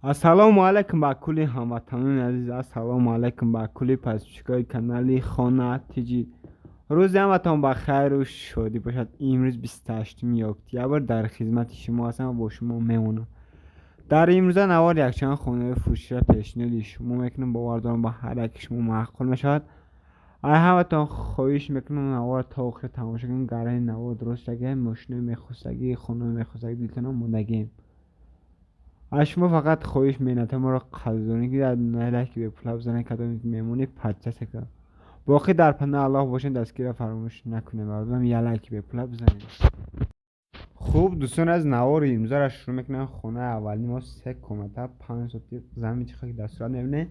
Ассалому алайкум ба кулли ҳамватанони азиз. Ассалому алайкум ба кулли подписчикои канали Хона Тиҷи. рӯзи ҳаматон ба хайру шодӣ бошад. имрӯз 28 октябр дар хизмати шумо ҳастам ва бо шумо мемонам. дар имрӯза навор якчанд хонаи фурӯширо пешниҳоди шумо мекунам. бовар дорам ба ҳар яки шумо маъқул мешавад. ай ҳаматон хоҳиш мекунам навор то охир тамошо кунем. гарани навор дурустаги мошинои мехостагӣ, хонаи мехостагӣ дилтона мондагием. از شما فقط خواهش مینتم ما را قدردانی که در لایک به پول بزنید کدام میمونی پادکست که باقی در پناه الله باشین دستگیر فراموش نکنید و یه لایک به پول بزنید. خوب دوستان از نوار امروز را شروع میکنم. خونه اولی ما 3 کمته 5 سوتی زمین چخه که در صورت میبینید.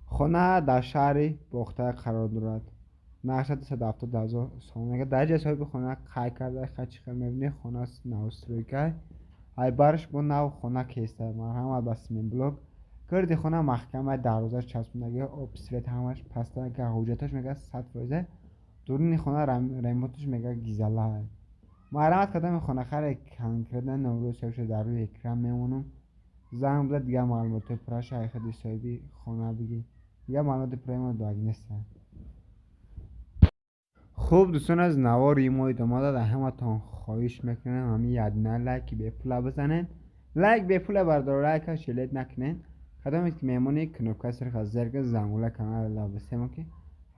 خونه در شهر باخته قرار دارد. نقشت 170,000 سوم. در جای صاحب خونه قای کرده خیلی چخه میبینید. خونه است نوسترویکای ای بارش با نو خونه کیسته مرحمت با سیمین بلوک گردی خونه محکمه دروازه چسبوندگی آب سریت همش پسته که حجتش میگه 100%. دورین خونه ریموتش میگه گیزله. مرحمت کدام خونه خره کن کردن نوروز سوش در روی اکرام میمونم. زنگ بزد دیگه معلومات پرش ای خودی صاحبی خونه بگی دیگه معلومات پرای ما داگ نیسته. خوب دوستان از نوار ایموی دوماده در همتون خواهش میکنم همین یادنا لایک به پول بزنین. لایک به پول بردار لایک شلیت نکنین. کدام که میمونی کنوکا سرخ زرگ زنگوله کانال لابسته که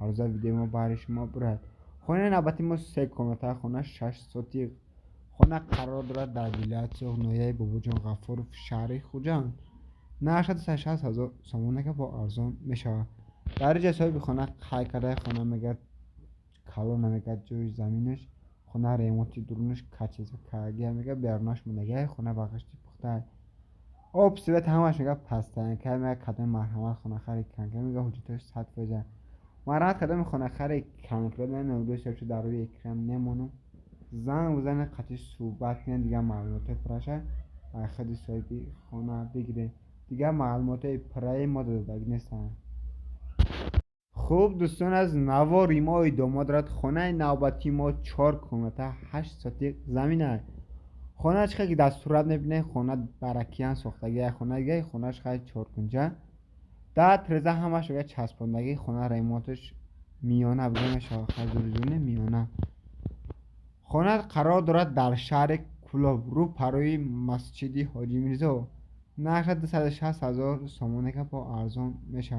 هر روز ویدیو ما برای شما برد. خونه نباتی ما 3 کمته خونه 6 سوتی خونه قرار دارد در ولایت نویای بابوجان غفور شهر خوجان. 960,000 سومونه که با ارزان میشه. در جای صاحب خونه خای کرده خونه میگه کالو نمیگه جوی زمینش خونه ریموتی درونش کچیز کاگی میگه برناش مونگه خونه بغشتی پخته آب سویت همش میگه پسته که میگه کدام مرحمت خونه خری کنکه میگه حجتش 100%. مرحمت کدام خونه خری کنکه نه نوروز شبش در روی اکرام نمونم. زنگ بزنه قطعش صحبت کنه دیگه معلومات پرشه خودی صاحبی خونه بگیره دیگه معلومات پرای ما داده نیستن. خوب دوستان از نوار ایمای دوماد رد خونه نوبتی ما 4 کمته 8 سوتی زمینه. خونه چخه که دستورت نبینه خونه برکیان ساختگی خونه خونهش خیلی 4 کنجه ده ترزه همش بگه چسباندگی خونه ریموتش میانه بگه شاخه زورزونه میانه. خونه قرار دارد در شهر کلاب رو پروی مسجدی حاجی میرزا. نقشت 260,000 سومونه که با ارزان میشه.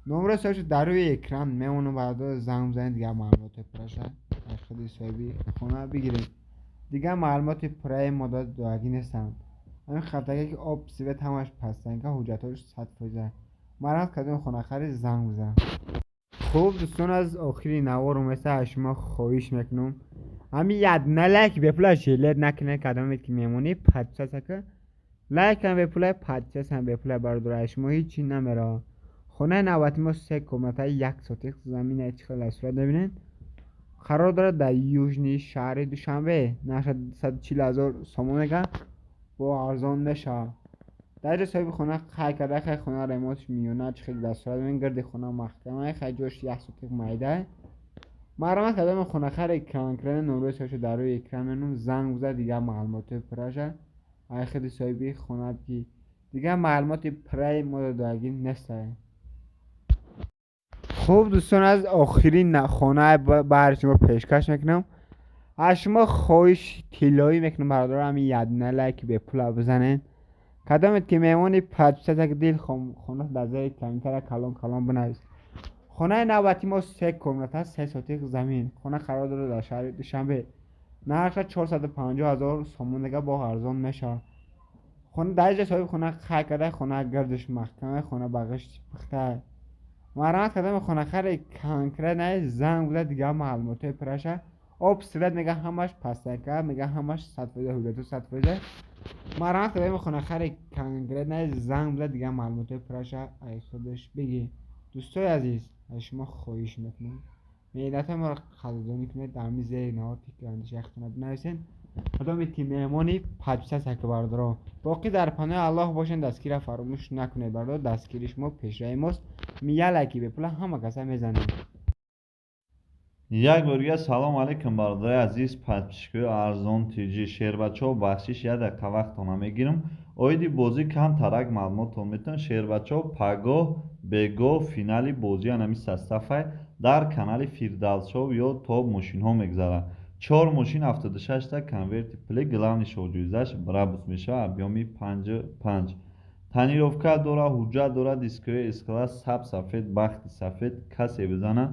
نمره سوش در روی اکران میمونه بعد زنگ بزنید دیگه معلومات پرشه خودی صاحبی خونه بگیرید دیگه معلومات پرای مدت داگی نیستن. همین خفتگی که آب سویت همش پستن که حجتاش 100%. مرحمت کدوم خونه خری زنگ بزن. خوب دوستان از آخری نوار مثل شما خواهش میکنم همین یادنا لایک به پول شیلت نکنه کدامت که میمونی پادکست که لایک هم به پول پادکست هم به پول بردار شما هیچی نمیره. خونه نوبتی ما 3 کمته 1 سوتی زمین چخه صورت ببینید. قرار دارد در یوژنی شهر دوشنبه 940,000 سومونه که با ارزان میشه. در جای صاحب خونه خای کرده خیلی خونه ریموتش میونه چخه در صورت ببین گرد خونه محکمه خیلی جوش 1 سوتی مایده. مرحمت کدام خونه خیلی اکران کردن نوروز سوش در روی اکران منم زنگ بزن دیگه معلومات پرشه ای خیلی صاحبی خونه دیگه معلومات پرای مورد داگی نیسته. خوب دوستان از آخرین خانه برای شما پیشکش میکنم. از شما خواهش طلایی میکنم برادر همین یادنا لایک به پول بزنین. کدامت که میمونی پادکست که دیل خونه دزای کمتر کلام بنویس. خونه نوبتی ما 3 کمته 3 سوتی زمین خونه قرار داره در شهر دوشنبه. نرخ 450,000 سومون دیگه با ارزان میشه. خونه در جای صاحب خونه خای کرده خونه گردش محکمه خونه بغش پخته. مرحمت کدام خونه خری کنکره نه زنگ بوده دیگه معلومات پرشه آب سویت میگه همش پسته که میگه همش 100% حجتو 100%. مرحمت کدام خونه خری کنکره نه زنگ بوده دیگه معلومات پرشه ای خودش بگی. دوستای عزیز از شما خواهش میکنم میدت ما را قدردانی کنید در میز نواتی که اندیش اختنا بنویسین کدام که میمونی پادکست که بردارم باقی در پناه الله باشین دستگیر فراموش نکنید بردار دستگیرش ما پیشرای ماست میگه لکی به پول همه کسا میزنیم. یک بار سلام علیکم برادرای عزیز پادپشکوی ارزان تیجی شیر بچه ها بخشش یک دقیقه وقت میگیرم оиди бозӣ камтарак маълумотон метавонед шеҳрбачаҳо пагоҳ бегоҳ финали бозии ҳамин составе дар канали фирдавсшоу ё то мошинҳо мегузаранд. 4 мошин 76-та конверти плей главни шоҳҷоизааш брабус мешавад объёми 5. тонировка дорад, ҳуҷҷат дорад, дискои с-класс, сабз сафед, бахти сафед. касе бизанад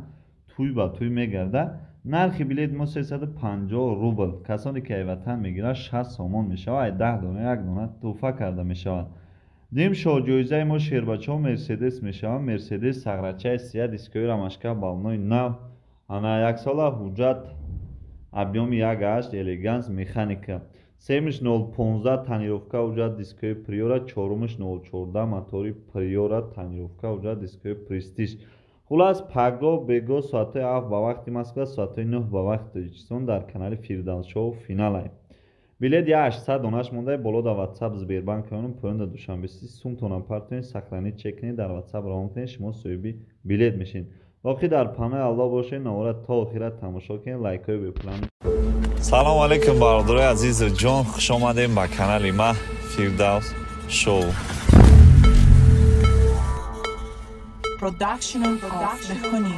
тӯй ба тӯй мегардад. нархи билет мо 350 рубл. касоне ки айватан мегиранд 60 сомон мешавад. 10 дона 1 дона тӯҳфа карда мешавад. дим шоҳҷоизаи мо шеҳрбачаҳо мерседес мешавад. мерседес сағрачаи сия, дискои рамашка балонои нав, ана 1 сола, ҳуҷҷат объёми 1.8, элеганс механика. 3.015 тонировка ҳуҷҷат, дискои приора. 4.014 мотори приора, тонировка ҳуҷҷат, дискои престиж. хулас пагоҳ бегоҳ соатҳои 7 ба вақти москва, соатҳои 9 ба вақти тоҷикистон дар канали фирдавсшоу финалай. билет 800 донаш монда. боло дар ватсап сбербанкаёнум поёнда душанбеси сум то напартонед, сохранид чекнед, дар ватсап равон кунед, шумо соҳиби билет мешавед. боқӣ дар панои аллоҳ бошед. навора то охират тамошо кунед, лайкҳои бепулан. салому алайкум бародарои азизу ҷон, хуш омадем ба канали ма Фирдавс шоу. Production of Behuni.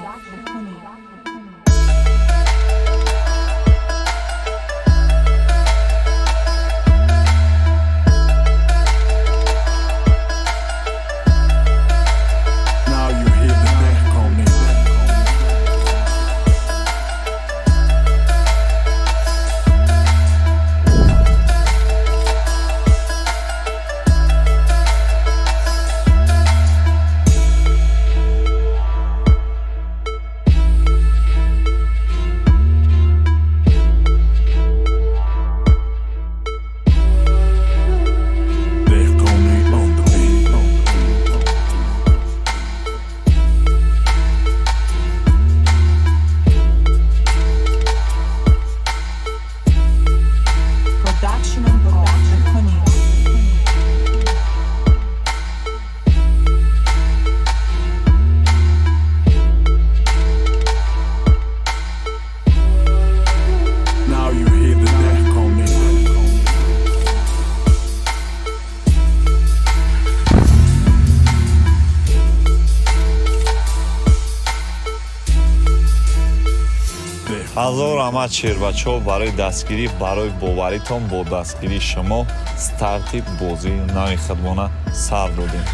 ҳазор рамат шеҳрбачаҳо барои дастгирӣ, барои боваритон бо дастгирии шумо старти бозии нави худмона сар додем.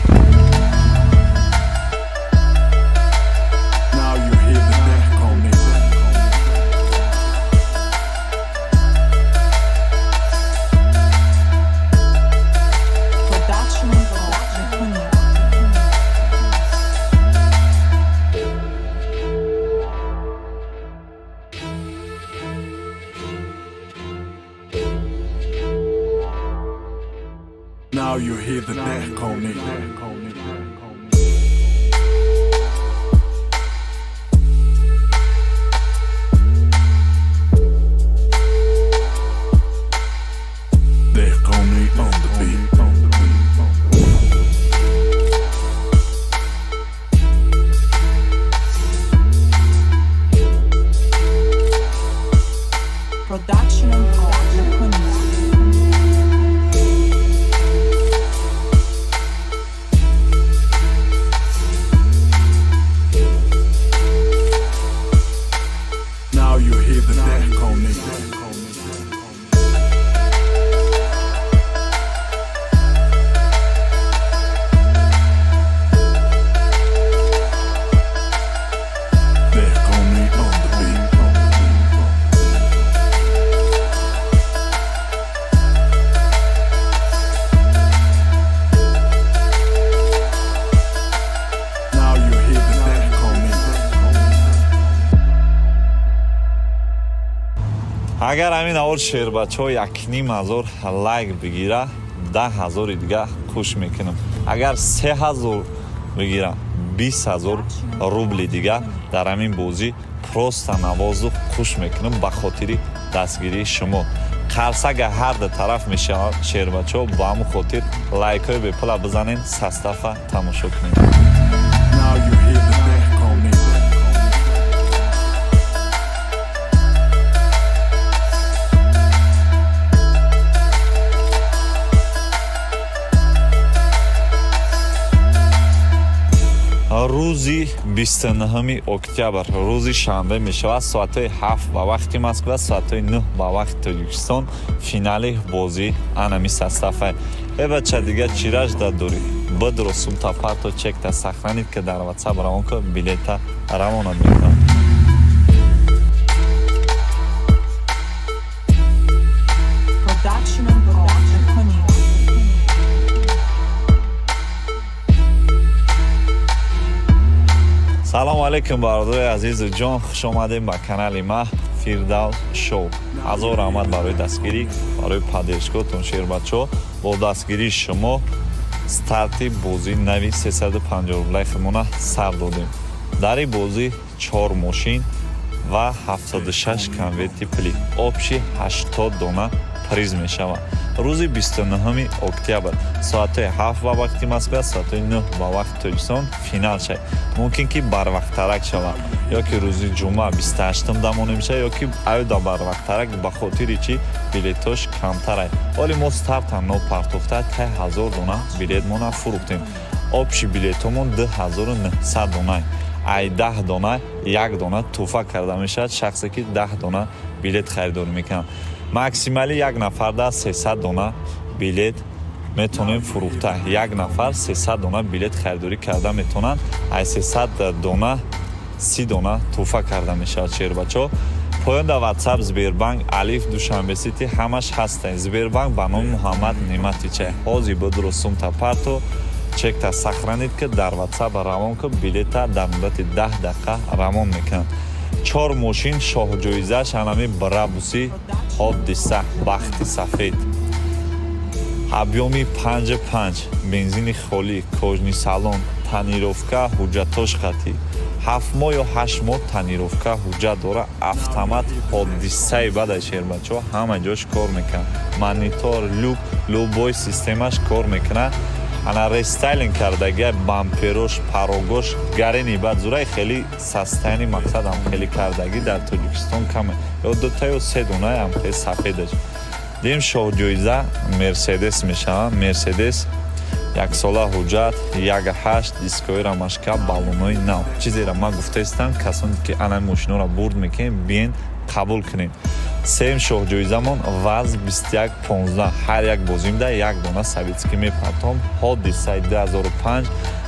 Now you hear the deck on me. Deck on me on the beat. Production of Behuni. Now you hear the deck on me. Deck on me on the beat. Now you hear the deck on me. агар ҳамин аввал шеҳрбачаҳо 1500 лайк бигира 10,000 дига кӯш мекунам. агар 3000 бигира 20000 рубли дига дар ҳамин бозӣ просто навозу кӯш мекунам ба хотири дастгирии шумо. қарсага ҳар ду тараф мешавад шеҳрбачаҳо, ба ҳамон хотир лайкҳои бепула бизанед, састафа тамошо кунед. Now you hear the deck on me. рӯзи 29 октябр рӯзи шанбе мешавад соатҳои 7 ба вақти москва, соатҳои 9 ба вақти тоҷикистон финали бозии анами составай. Бача дига чира ждат дорӣ? Бадро сумта парто чекта сахранид ки дар WhatsApp равон ки билета равонат мекунад. Production of Honey. салому алейкум бародарои азизу ҷон, хуш омадем ба канали ма Фирдавс шоу. ҳазор раҳмат барои дастгирӣ, барои поддержкотон шербачо. бо дастгирии шумо старти бозии нави 350 рублаи худмона сар додем. дар ин бозӣ 4 мошин ва 76 конверти пулӣ обши 80 дона приз мешавад. рӯзи 29 октябр соатҳои 7 ба вақти москва, соатҳои 9 ба вақти тоҷикистон финал шавад. мумкин ки барвақтарак шавад, ё ки рӯзи ҷумъа 28 дамоне мешавад, ё ки айда барвақтарак ба хотири чи билетош камтар аст. ҳоли мо старта нопартохта 1000 дона билет мо нафурӯхтем. обши билетомон 2900 дона. ай 10 дона 1 дона тӯҳфа карда мешавад шахсе ки 10 дона билет харидорӣ мекунад. максимали як нафар да 300 дона билет метонем фурӯхта. як нафар 300 дона билет харидорӣ карда метавонанд. ай 300 дона 30 дона тӯҳфа карда мешавад шербачо. поёнда WhatsApp Сбербанк алиф душанбе сити ҳамаш ҳастанд. Сбербанк ба номи Муҳаммад Нематича. ҳозир бодро сумта парто чекта сахранид ки дар WhatsApp равон ки билета дар муддати 10 дақиқа равон мекунад. 4 мошин шоҳҷоизаш анами Брабуси ҳодиса бахти сафед. объёми 5 бензини холӣ, кожни салон, танировка ҳуҷҷатош хатӣ. 7 моҳ ё 8 моҳ танировка ҳуҷҷат дора. автомат ҳодисаи бадай шербачо ҳама ҷош кор мекунад. монитор, люк, любой системаш кор мекунад. ана рестайлинг кардагия бамперош, парогош, гарени бад зураи хеле састани мақсадам хеле кардаги дар Тоҷикистон каме. ё дута ё се донаи ам хеле сафедаш. дим шоҳҷоиза Мерседес мешавад. Мерседес яксола ҳуҷҷат 1.8 дискови рамашка баллонои нав. чизера ма гуфтаистам касоне ки ана мошиноро бурд мекунем биен қабул кунем. сем шоҳҷоизамон ваз 2115 ҳар як бозимда як дона савитский мепартом. ҳодисаи 2005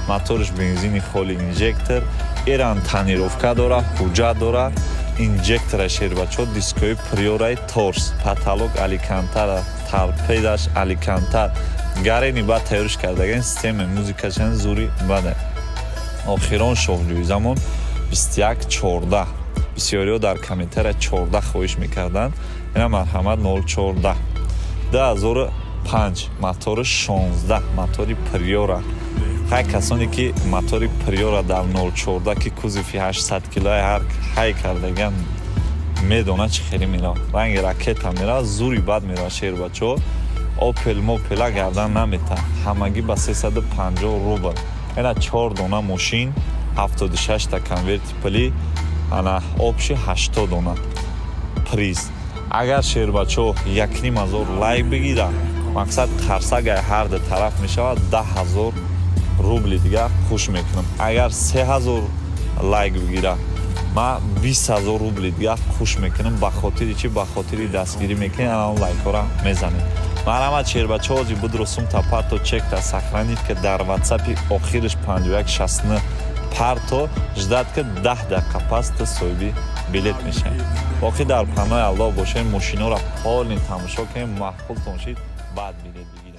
моториш бензини холи инжектор, иран танировка дора, ҳуҷҷат дора. инжектора шербачо дискои приораи торс, потолок аликантара, торпедаш аликантар, гарени бад тайёриш кардагаи системаи музикашани зури бада. охирон шоҳҷоизамон 2114 бисёриҳо дар комментария 14 хоҳиш мекарданд. ина марҳамат 014 2005 мотори 16 мотори приора. ҳай касоне ки мотори приора дар 014 ки кузови 800 килои ҳар ҳай кардаган медона чӣ хеле меравад. ранги ракета меравад, зури бад меравад шербачо. опел мопела гардан намета. ҳамагӣ ба 350 рубл. ина 4 дона мошин, 76 та конверти пулӣ, ана обши 80 дона приз. агар шербачо 1500 лайк бигира, мақсад қарсагай ҳар ду тараф мешавад 10000 рубли дига хуш мекунам. агар 3000 лайк бигира, ма 20000 рубли дига хуш мекунам. ба хотири чи? ба хотири дастгирӣ мекунем, ана лайкора мезанем. марҳамат шербачо, ҳозир будро сумта парто чекта сахранид ки дар WhatsApp-и охириш 5169 парто ждат ки 10 дақиқа пас ту соҳиби билет мешавед. боқӣ дар панои аллоҳ бошем, мошинора полин тамошо кунем, маҳфултон шид, баъд билет бигиред.